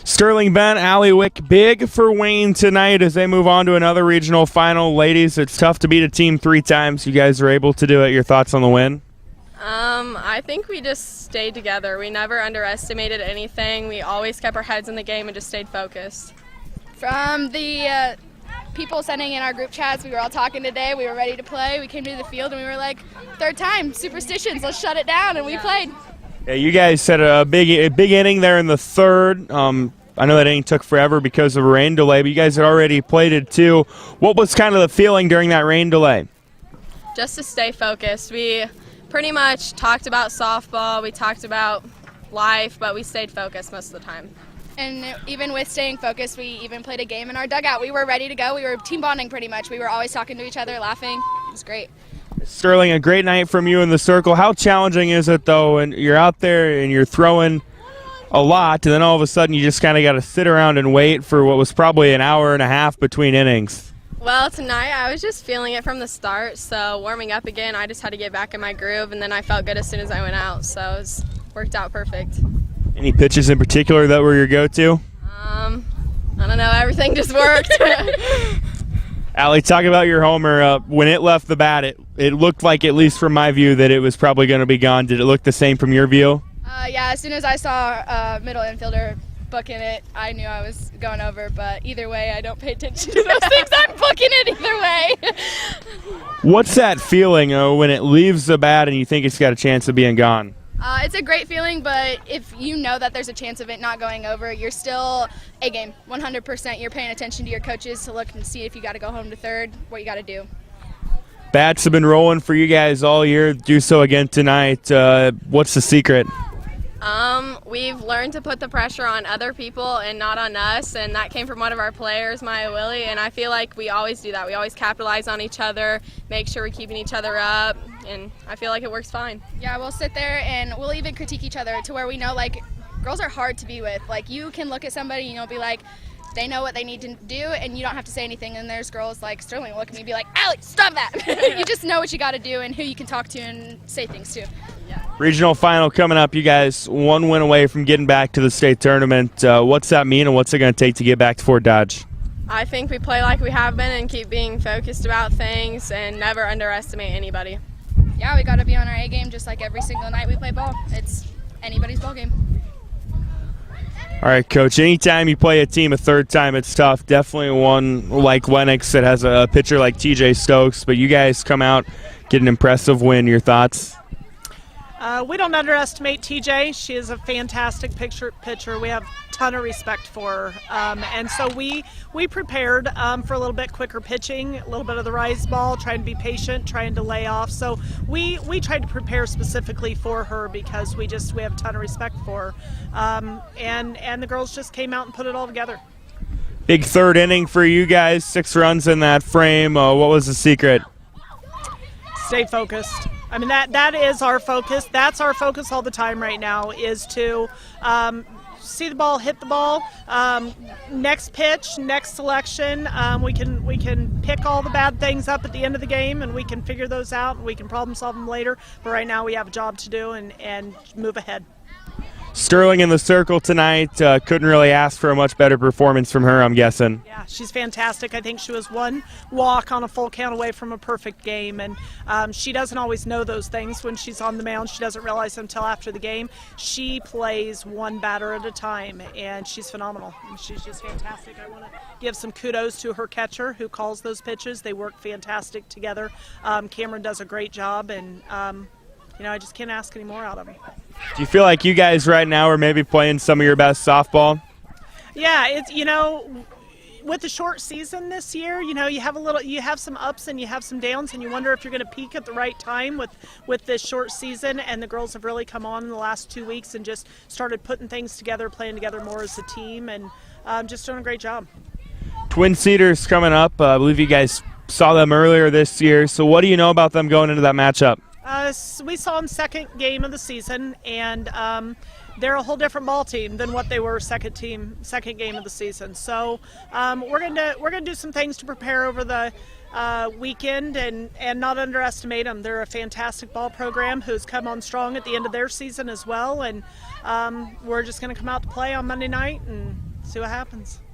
Sterling Bent, Allie Wick, big for Wayne tonight as they move on to another regional final. Ladies, it's tough to beat a team 3 times. You guys are able to do it. Your thoughts on the win? I think we just stayed together. We never underestimated anything. We always kept our heads in the game and just stayed focused. From the people sending in our group chats, we were all talking today. We were ready to play. We came to the field and we were like, third time, superstitions, let's shut it down, and we played. Yeah, you guys had a big inning there in the third. I know that inning took forever because of a rain delay, but you guys had already played it too. What was kind of the feeling during that rain delay? Just to stay focused. We pretty much talked about softball, we talked about life, but we stayed focused most of the time. And even with staying focused, we even played a game in our dugout. We were ready to go. We were team bonding pretty much. We were always talking to each other, laughing. It was great. Sterling, a great night from you in the circle. How challenging is it, though, and you're out there and you're throwing a lot, and then all of a sudden you just kind of got to sit around and wait for what was probably an hour and a half between innings? Well, tonight I was just feeling it from the start, so warming up again, I just had to get back in my groove, and then I felt good as soon as I went out, so it worked out perfect. Any pitches in particular that were your go-to? I don't know, everything just worked. Allie, talk about your homer. When it left the bat, it looked like, at least from my view, that it was probably going to be gone. Did it look the same from your view? Yeah, as soon as I saw middle infielder booking it, I knew I was going over, but either way, I don't pay attention to those things. I'm booking it either way. What's that feeling when it leaves the bat and you think it's got a chance of being gone? It's a great feeling, but if you know that there's a chance of it not going over, you're still a game, 100%. You're paying attention to your coaches to look and see if you got to go home to third, what you got to do. Bats have been rolling for you guys all year. Do so again tonight. What's the secret? We've learned to put the pressure on other people and not on us, and that came from one of our players, Maya Willie, and I feel like we always do that. We always capitalize on each other, make sure we're keeping each other up, and I feel like it works fine. Yeah, we'll sit there and we'll even critique each other to where we know, like, girls are hard to be with. Like, you can look at somebody, you know, be like, they know what they need to do, and you don't have to say anything. And there's girls like Sterling look at me and be like, Alex, stop that. You just know what you got to do and who you can talk to and say things to. Yeah. Regional final coming up. You guys 1 win away from getting back to the state tournament. What's that mean, and what's it going to take to get back to Fort Dodge? I think we play like we have been and keep being focused about things and never underestimate anybody. Yeah, we got to be on our A game just like every single night we play ball. It's anybody's ball game. All right, Coach, anytime you play a team a third time, it's tough. Definitely one like Lenox that has a pitcher like TJ Stokes, but you guys come out, get an impressive win. Your thoughts? We don't underestimate TJ. She is a fantastic pitcher. We have a ton of respect for her. And so we prepared for a little bit quicker pitching, a little bit of the rise ball, trying to be patient, trying to lay off. So we tried to prepare specifically for her because we have a ton of respect for her. And the girls just came out and put it all together. Big third inning for you guys, 6 runs in that frame. What was the secret? Stay focused. I mean, that is our focus. That's our focus all the time right now, is to see the ball, hit the ball. Next pitch, next selection, we can pick all the bad things up at the end of the game, and we can figure those out, and we can problem solve them later. But right now we have a job to do and move ahead. Sterling in the circle tonight. Couldn't really ask for a much better performance from her, I'm guessing. Yeah, she's fantastic. I think she was 1 walk on a full count away from a perfect game, and she doesn't always know those things when she's on the mound. She doesn't realize them until after the game. She plays 1 batter at a time, and she's phenomenal. And she's just fantastic. I want to give some kudos to her catcher who calls those pitches. They work fantastic together. Cameron does a great job, and I just can't ask any more out of them. Do you feel like you guys right now are maybe playing some of your best softball? Yeah, it's with the short season this year, you have some ups and you have some downs, and you wonder if you're going to peak at the right time with this short season. And the girls have really come on in the last 2 weeks and just started putting things together, playing together more as a team, and just doing a great job. Twin Cedars coming up. I believe you guys saw them earlier this year. So what do you know about them going into that matchup? We saw them second game of the season, and they're a whole different ball team than what they were second game of the season. So we're gonna do some things to prepare over the weekend and not underestimate them. They're a fantastic ball program who's come on strong at the end of their season as well, and we're just going to come out to play on Monday night and See what happens.